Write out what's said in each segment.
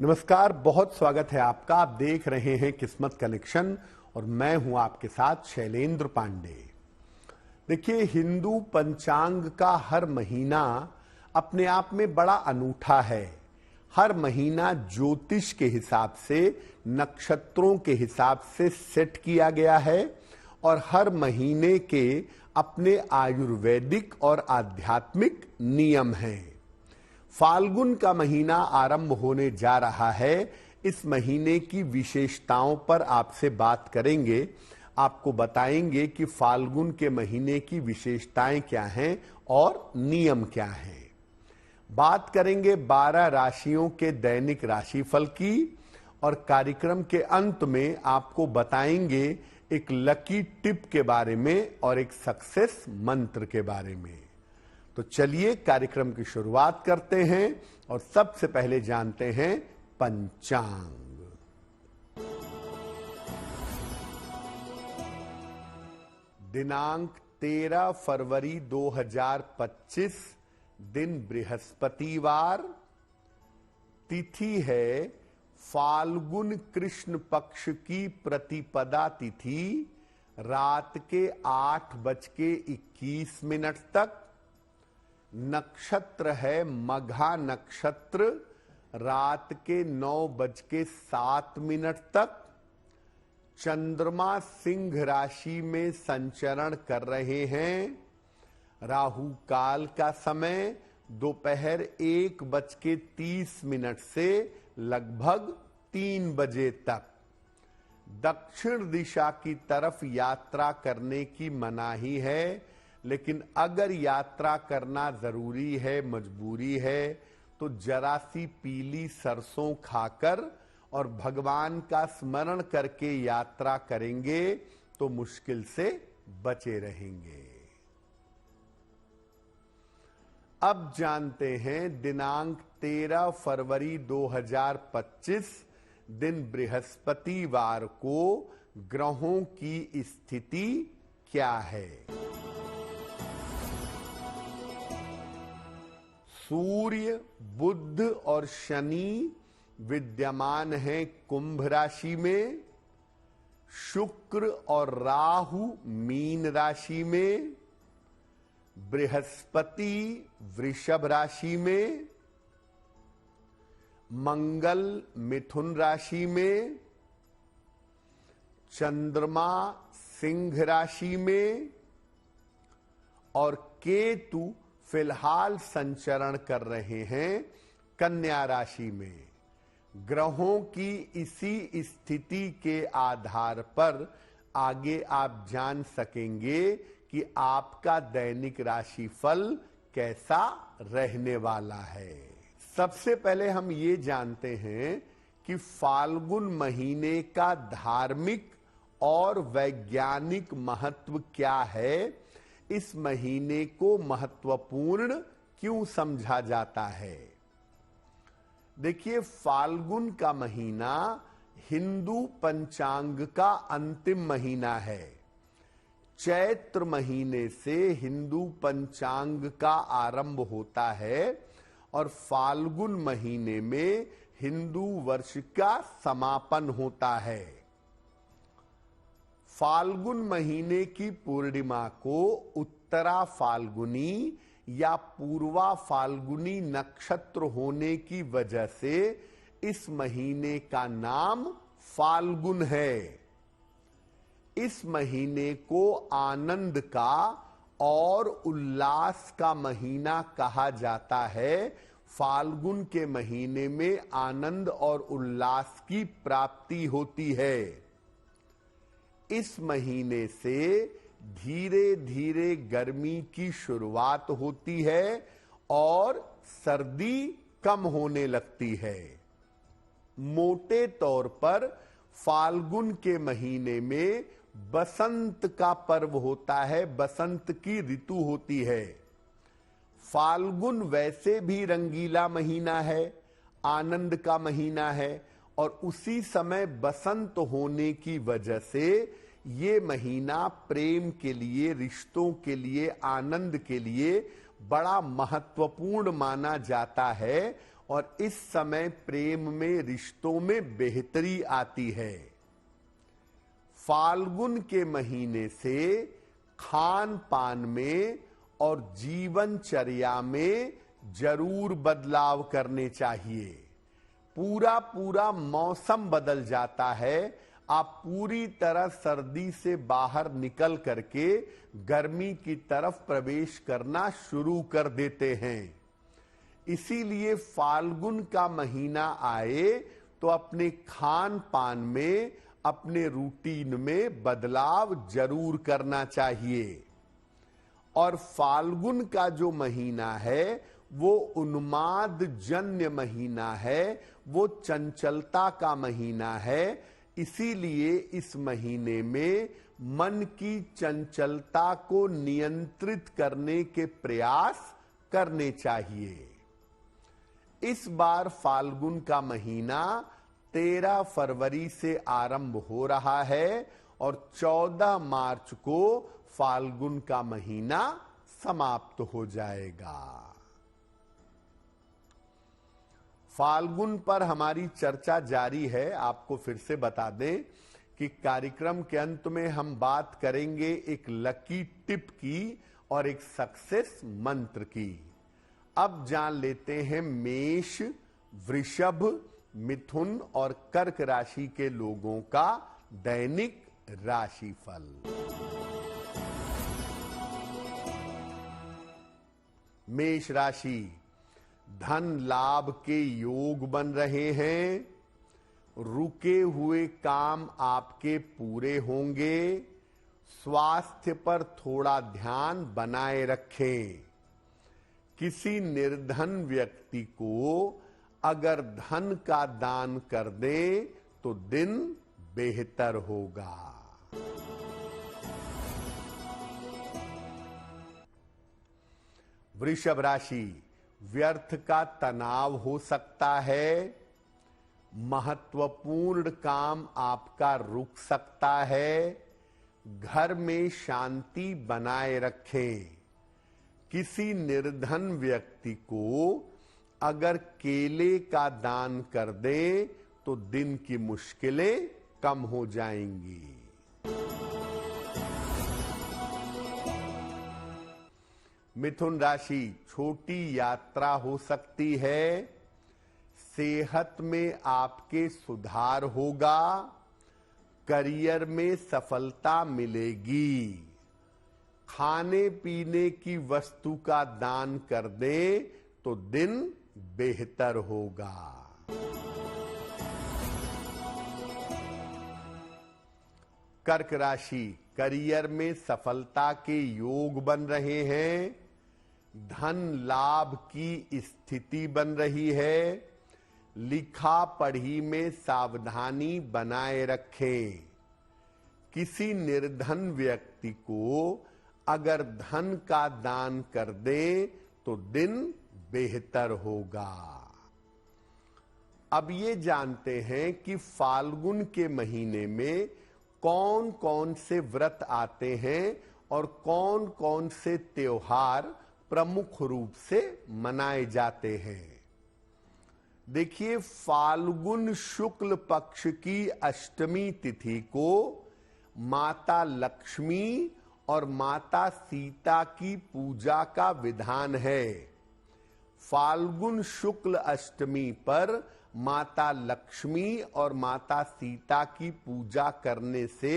नमस्कार, बहुत स्वागत है आपका। आप देख रहे हैं किस्मत कनेक्शन और मैं हूं आपके साथ शैलेंद्र पांडे। देखिए, हिंदू पंचांग का हर महीना अपने आप में बड़ा अनूठा है। हर महीना ज्योतिष के हिसाब से, नक्षत्रों के हिसाब से सेट किया गया है और हर महीने के अपने आयुर्वेदिक और आध्यात्मिक नियम हैं। फाल्गुन का महीना आरंभ होने जा रहा है। इस महीने की विशेषताओं पर आपसे बात करेंगे। आपको बताएंगे कि फाल्गुन के महीने की विशेषताएं क्या हैं और नियम क्या हैं। बात करेंगे 12 राशियों के दैनिक राशिफल की और कार्यक्रम के अंत में आपको बताएंगे एक लकी टिप के बारे में और एक सक्सेस मंत्र के बारे में। तो चलिए कार्यक्रम की शुरुआत करते हैं और सबसे पहले जानते हैं पंचांग। दिनांक 13 फरवरी 2025, दिन बृहस्पतिवार, तिथि है फाल्गुन कृष्ण पक्ष की प्रतिपदा तिथि, रात के 8:21 तक। नक्षत्र है मघा नक्षत्र, रात के 9:07 तक। चंद्रमा सिंह राशि में संचरण कर रहे हैं। राहु काल का समय दोपहर 1:30 से लगभग 3 बजे तक। दक्षिण दिशा की तरफ यात्रा करने की मनाही है, लेकिन अगर यात्रा करना जरूरी है, मजबूरी है, तो जरा सी पीली सरसों खाकर और भगवान का स्मरण करके यात्रा करेंगे तो मुश्किल से बचे रहेंगे। अब जानते हैं दिनांक 13 फरवरी 2025, दिन बृहस्पतिवार को ग्रहों की स्थिति क्या है। सूर्य, बुध और शनि विद्यमान हैं कुंभ राशि में। शुक्र और राहु मीन राशि में। बृहस्पति वृषभ राशि में। मंगल मिथुन राशि में। चंद्रमा सिंह राशि में और केतु फिलहाल संचरण कर रहे हैं कन्या राशि में। ग्रहों की इसी स्थिति के आधार पर आगे आप जान सकेंगे कि आपका दैनिक राशिफल कैसा रहने वाला है। सबसे पहले हम ये जानते हैं कि फाल्गुन महीने का धार्मिक और वैज्ञानिक महत्व क्या है। इस महीने को महत्वपूर्ण क्यों समझा जाता है। देखिए, फाल्गुन का महीना हिंदू पंचांग का अंतिम महीना है। चैत्र महीने से हिंदू पंचांग का आरंभ होता है और फाल्गुन महीने में हिंदू वर्ष का समापन होता है। फाल्गुन महीने की पूर्णिमा को उत्तरा फाल्गुनी या पूर्वा फाल्गुनी नक्षत्र होने की वजह से इस महीने का नाम फाल्गुन है। इस महीने को आनंद का और उल्लास का महीना कहा जाता है। फाल्गुन के महीने में आनंद और उल्लास की प्राप्ति होती है। इस महीने से धीरे धीरे गर्मी की शुरुआत होती है और सर्दी कम होने लगती है। मोटे तौर पर फाल्गुन के महीने में बसंत का पर्व होता है, बसंत की ऋतु होती है। फाल्गुन वैसे भी रंगीला महीना है, आनंद का महीना है और उसी समय बसंत होने की वजह से ये महीना प्रेम के लिए, रिश्तों के लिए, आनंद के लिए बड़ा महत्वपूर्ण माना जाता है और इस समय प्रेम में, रिश्तों में बेहतरी आती है। फाल्गुन के महीने से खान पान में और जीवनचर्या में जरूर बदलाव करने चाहिए। पूरा मौसम बदल जाता है। आप पूरी तरह सर्दी से बाहर निकल करके गर्मी की तरफ प्रवेश करना शुरू कर देते हैं। इसीलिए फाल्गुन का महीना आए तो अपने खान पान में, अपने रूटीन में बदलाव जरूर करना चाहिए। और फाल्गुन का जो महीना है वो उन्माद जन्य महीना है, वो चंचलता का महीना है। इसीलिए इस महीने में मन की चंचलता को नियंत्रित करने के प्रयास करने चाहिए। इस बार फाल्गुन का महीना 13 फरवरी से आरंभ हो रहा है और 14 मार्च को फाल्गुन का महीना समाप्त हो जाएगा। फाल्गुन पर हमारी चर्चा जारी है। आपको फिर से बता दें कि कार्यक्रम के अंत में हम बात करेंगे एक लकी टिप की और एक सक्सेस मंत्र की। अब जान लेते हैं मेष, वृषभ, मिथुन और कर्क राशि के लोगों का दैनिक राशिफल। मेष राशि, धन लाभ के योग बन रहे हैं। रुके हुए काम आपके पूरे होंगे। स्वास्थ्य पर थोड़ा ध्यान बनाए रखें। किसी निर्धन व्यक्ति को अगर धन का दान कर दें तो दिन बेहतर होगा। वृषभ राशि, व्यर्थ का तनाव हो सकता है। महत्वपूर्ण काम आपका रुक सकता है। घर में शांति बनाए रखें। किसी निर्धन व्यक्ति को अगर केले का दान कर दें तो दिन की मुश्किलें कम हो जाएंगी। मिथुन राशि, छोटी यात्रा हो सकती है। सेहत में आपके सुधार होगा। करियर में सफलता मिलेगी। खाने पीने की वस्तु का दान कर दें तो दिन बेहतर होगा। कर्क राशि, करियर में सफलता के योग बन रहे हैं। धन लाभ की स्थिति बन रही है। लिखा पढ़ी में सावधानी बनाए रखें। किसी निर्धन व्यक्ति को अगर धन का दान कर दें तो दिन बेहतर होगा। अब ये जानते हैं कि फाल्गुन के महीने में कौन कौन से व्रत आते हैं और कौन कौन से त्योहार प्रमुख रूप से मनाए जाते हैं। देखिए, फाल्गुन शुक्ल पक्ष की अष्टमी तिथि को माता लक्ष्मी और माता सीता की पूजा का विधान है। फाल्गुन शुक्ल अष्टमी पर माता लक्ष्मी और माता सीता की पूजा करने से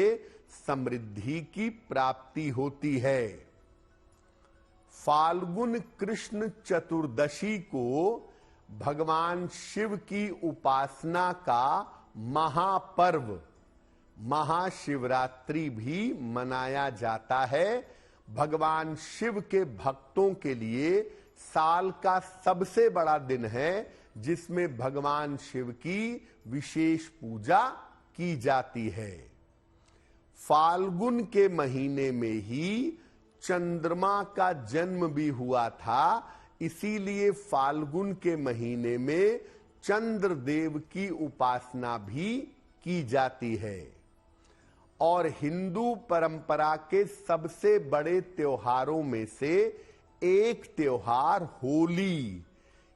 समृद्धि की प्राप्ति होती है। फाल्गुन कृष्ण चतुर्दशी को भगवान शिव की उपासना का महापर्व महाशिवरात्रि भी मनाया जाता है। भगवान शिव के भक्तों के लिए साल का सबसे बड़ा दिन है जिसमें भगवान शिव की विशेष पूजा की जाती है। फाल्गुन के महीने में ही चंद्रमा का जन्म भी हुआ था, इसीलिए फाल्गुन के महीने में चंद्रदेव की उपासना भी की जाती है। और हिंदू परंपरा के सबसे बड़े त्योहारों में से एक त्योहार होली,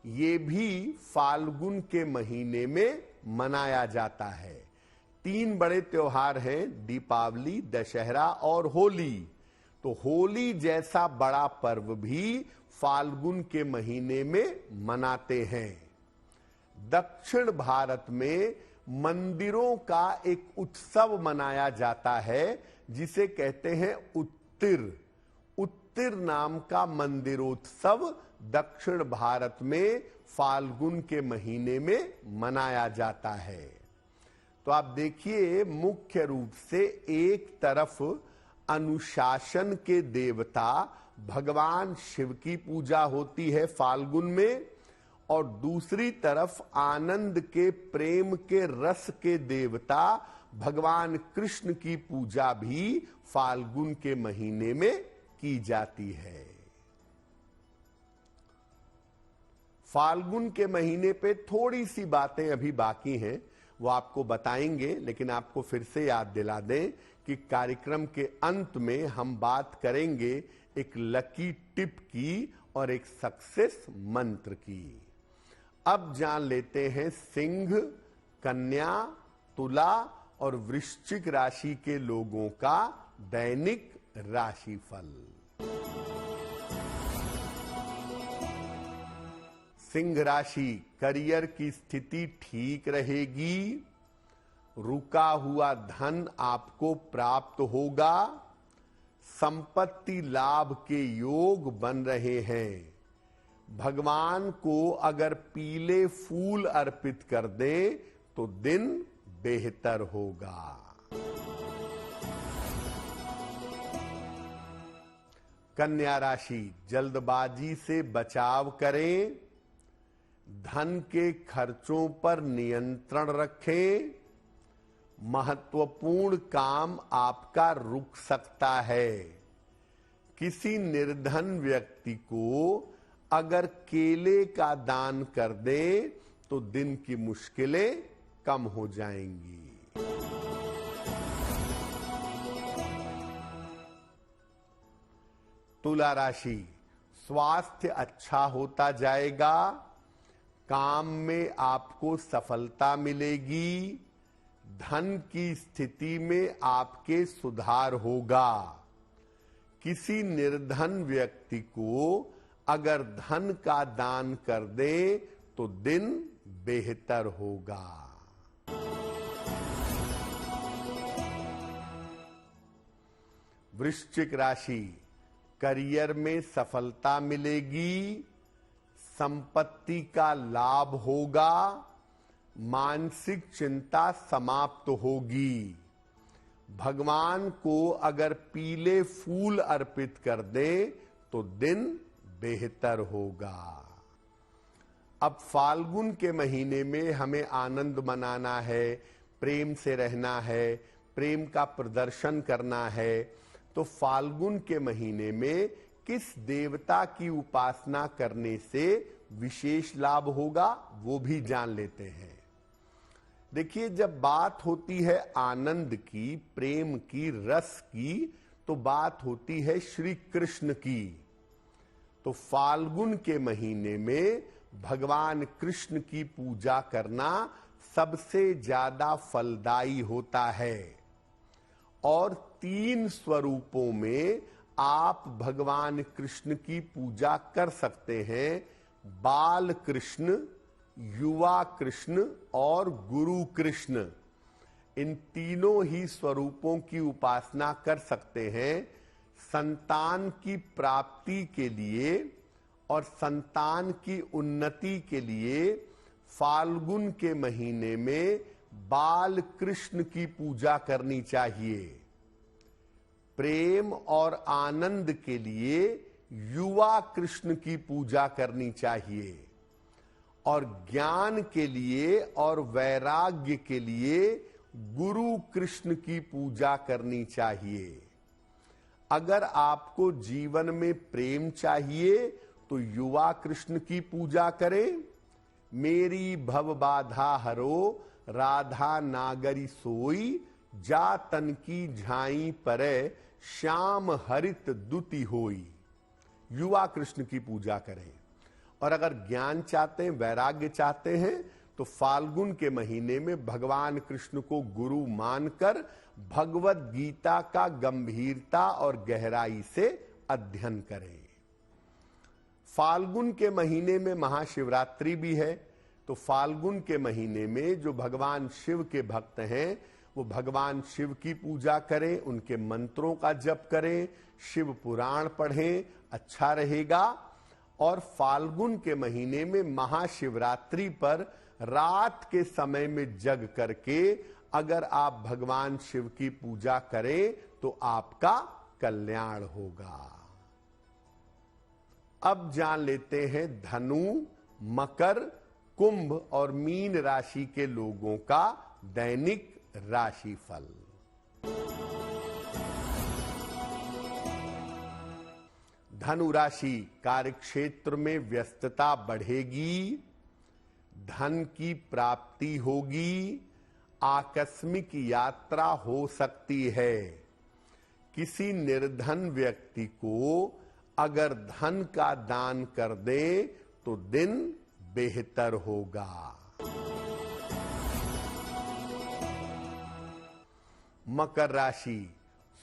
ये भी फाल्गुन के महीने में मनाया जाता है। 3 बड़े त्योहार हैं, दीपावली, दशहरा और होली। तो होली जैसा बड़ा पर्व भी फाल्गुन के महीने में मनाते हैं। दक्षिण भारत में मंदिरों का एक उत्सव मनाया जाता है जिसे कहते हैं उत्तिर। उत्तिर नाम का मंदिरोत्सव दक्षिण भारत में फाल्गुन के महीने में मनाया जाता है। तो आप देखिए, मुख्य रूप से एक तरफ अनुशासन के देवता भगवान शिव की पूजा होती है फाल्गुन में, और दूसरी तरफ आनंद के, प्रेम के, रस के देवता भगवान कृष्ण की पूजा भी फाल्गुन के महीने में की जाती है। फाल्गुन के महीने पे थोड़ी सी बातें अभी बाकी हैं, वो आपको बताएंगे, लेकिन आपको फिर से याद दिला दें कि कार्यक्रम के अंत में हम बात करेंगे एक लकी टिप की और एक सक्सेस मंत्र की। अब जान लेते हैं सिंह, कन्या, तुला और वृश्चिक राशि के लोगों का दैनिक राशिफल। सिंह राशि, करियर की स्थिति ठीक रहेगी। रुका हुआ धन आपको प्राप्त होगा। संपत्ति लाभ के योग बन रहे हैं। भगवान को अगर पीले फूल अर्पित कर दें तो दिन बेहतर होगा। कन्या राशि, जल्दबाजी से बचाव करें। धन के खर्चों पर नियंत्रण रखें। महत्वपूर्ण काम आपका रुक सकता है। किसी निर्धन व्यक्ति को अगर केले का दान कर दें तो दिन की मुश्किलें कम हो जाएंगी। तुला राशि, स्वास्थ्य अच्छा होता जाएगा। काम में आपको सफलता मिलेगी। धन की स्थिति में आपके सुधार होगा। किसी निर्धन व्यक्ति को अगर धन का दान कर दें तो दिन बेहतर होगा। वृश्चिक राशि, करियर में सफलता मिलेगी। संपत्ति का लाभ होगा। मानसिक चिंता समाप्त होगी। भगवान को अगर पीले फूल अर्पित कर दें तो दिन बेहतर होगा। अब फाल्गुन के महीने में हमें आनंद मनाना है, प्रेम से रहना है, प्रेम का प्रदर्शन करना है। तो फाल्गुन के महीने में किस देवता की उपासना करने से विशेष लाभ होगा वो भी जान लेते हैं। देखिए, जब बात होती है आनंद की, प्रेम की, रस की, तो बात होती है श्री कृष्ण की। तो फाल्गुन के महीने में भगवान कृष्ण की पूजा करना सबसे ज्यादा फलदायी होता है। और 3 स्वरूपों में आप भगवान कृष्ण की पूजा कर सकते हैं। बाल कृष्ण, युवा कृष्ण और गुरु कृष्ण, इन तीनों ही स्वरूपों की उपासना कर सकते हैं। संतान की प्राप्ति के लिए और संतान की उन्नति के लिए फाल्गुन के महीने में बाल कृष्ण की पूजा करनी चाहिए। प्रेम और आनंद के लिए युवा कृष्ण की पूजा करनी चाहिए। और ज्ञान के लिए और वैराग्य के लिए गुरु कृष्ण की पूजा करनी चाहिए। अगर आपको जीवन में प्रेम चाहिए तो युवा कृष्ण की पूजा करें। मेरी भव बाधा हरो, राधा नागरी सोई, जा तन की झाई परे, श्याम हरित दुति होई। युवा कृष्ण की पूजा करें। और अगर ज्ञान चाहते हैं, वैराग्य चाहते हैं, तो फाल्गुन के महीने में भगवान कृष्ण को गुरु मानकर भगवत गीता का गंभीरता और गहराई से अध्ययन करें। फाल्गुन के महीने में महाशिवरात्रि भी है, तो फाल्गुन के महीने में जो भगवान शिव के भक्त हैं वो भगवान शिव की पूजा करें, उनके मंत्रों का जप करें, शिव पुराण पढ़ें, अच्छा रहेगा। और फाल्गुन के महीने में महाशिवरात्रि पर रात के समय में जग करके अगर आप भगवान शिव की पूजा करें तो आपका कल्याण होगा। अब जान लेते हैं धनु, मकर, कुंभ और मीन राशि के लोगों का दैनिक राशिफल। धनु राशि, कार्यक्षेत्र में व्यस्तता बढ़ेगी, धन की प्राप्ति होगी, आकस्मिक यात्रा हो सकती है। किसी निर्धन व्यक्ति को अगर धन का दान कर दे तो दिन बेहतर होगा। मकर राशि,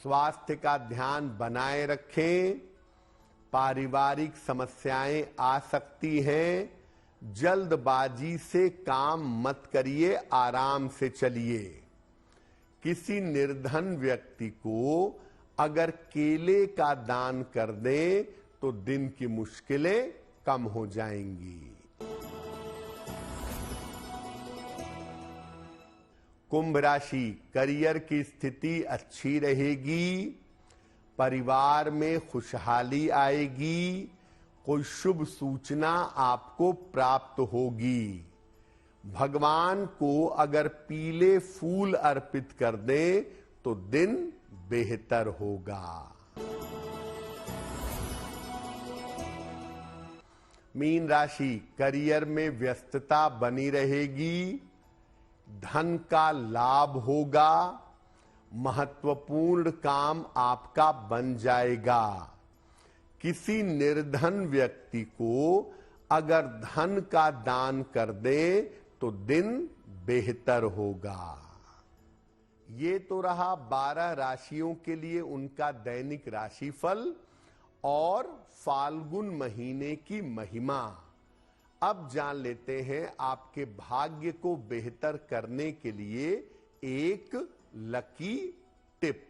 स्वास्थ्य का ध्यान बनाए रखें, पारिवारिक समस्याएं आ सकती हैं, जल्दबाजी से काम मत करिए, आराम से चलिए। किसी निर्धन व्यक्ति को अगर केले का दान कर दें तो दिन की मुश्किलें कम हो जाएंगी। कुंभ राशि, करियर की स्थिति अच्छी रहेगी, परिवार में खुशहाली आएगी, कोई शुभ सूचना आपको प्राप्त होगी। भगवान को अगर पीले फूल अर्पित कर दें तो दिन बेहतर होगा। मीन राशि, करियर में व्यस्तता बनी रहेगी, धन का लाभ होगा, महत्वपूर्ण काम आपका बन जाएगा। किसी निर्धन व्यक्ति को अगर धन का दान कर दे तो दिन बेहतर होगा। ये तो रहा 12 राशियों के लिए उनका दैनिक राशिफल और फाल्गुन महीने की महिमा। अब जान लेते हैं आपके भाग्य को बेहतर करने के लिए एक लकी टिप।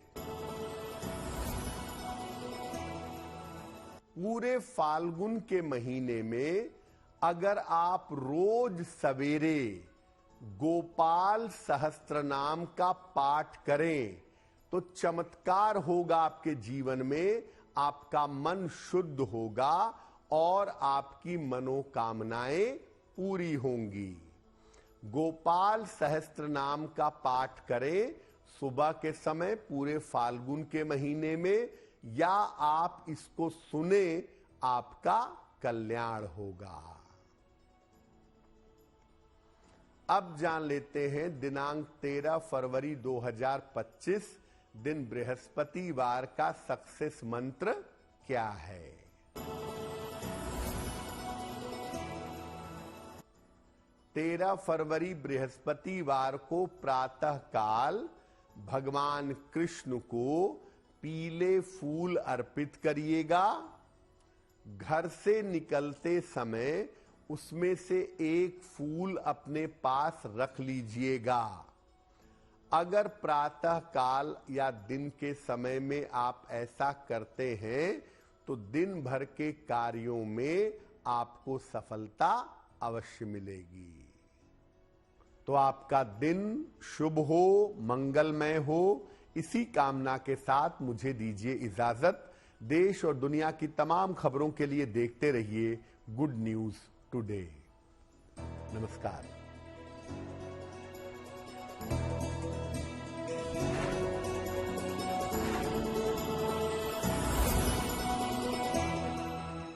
पूरे फाल्गुन के महीने में अगर आप रोज सवेरे गोपाल सहस्त्रनाम का पाठ करें तो चमत्कार होगा आपके जीवन में, आपका मन शुद्ध होगा और आपकी मनोकामनाएं पूरी होंगी। गोपाल सहस्त्रनाम का पाठ करें सुबह के समय पूरे फाल्गुन के महीने में, या आप इसको सुने, आपका कल्याण होगा। अब जान लेते हैं दिनांक 13 फरवरी 2025 दिन बृहस्पतिवार का सक्सेस मंत्र क्या है। 13 फरवरी बृहस्पतिवार को प्रातः काल भगवान कृष्ण को पीले फूल अर्पित करिएगा। घर से निकलते समय उसमें से एक फूल अपने पास रख लीजिएगा। अगर प्रातः काल या दिन के समय में आप ऐसा करते हैं तो दिन भर के कार्यों में आपको सफलता अवश्य मिलेगी। तो आपका दिन शुभ हो, मंगलमय हो, इसी कामना के साथ मुझे दीजिए इजाजत। देश और दुनिया की तमाम खबरों के लिए देखते रहिए गुड न्यूज टुडे। नमस्कार।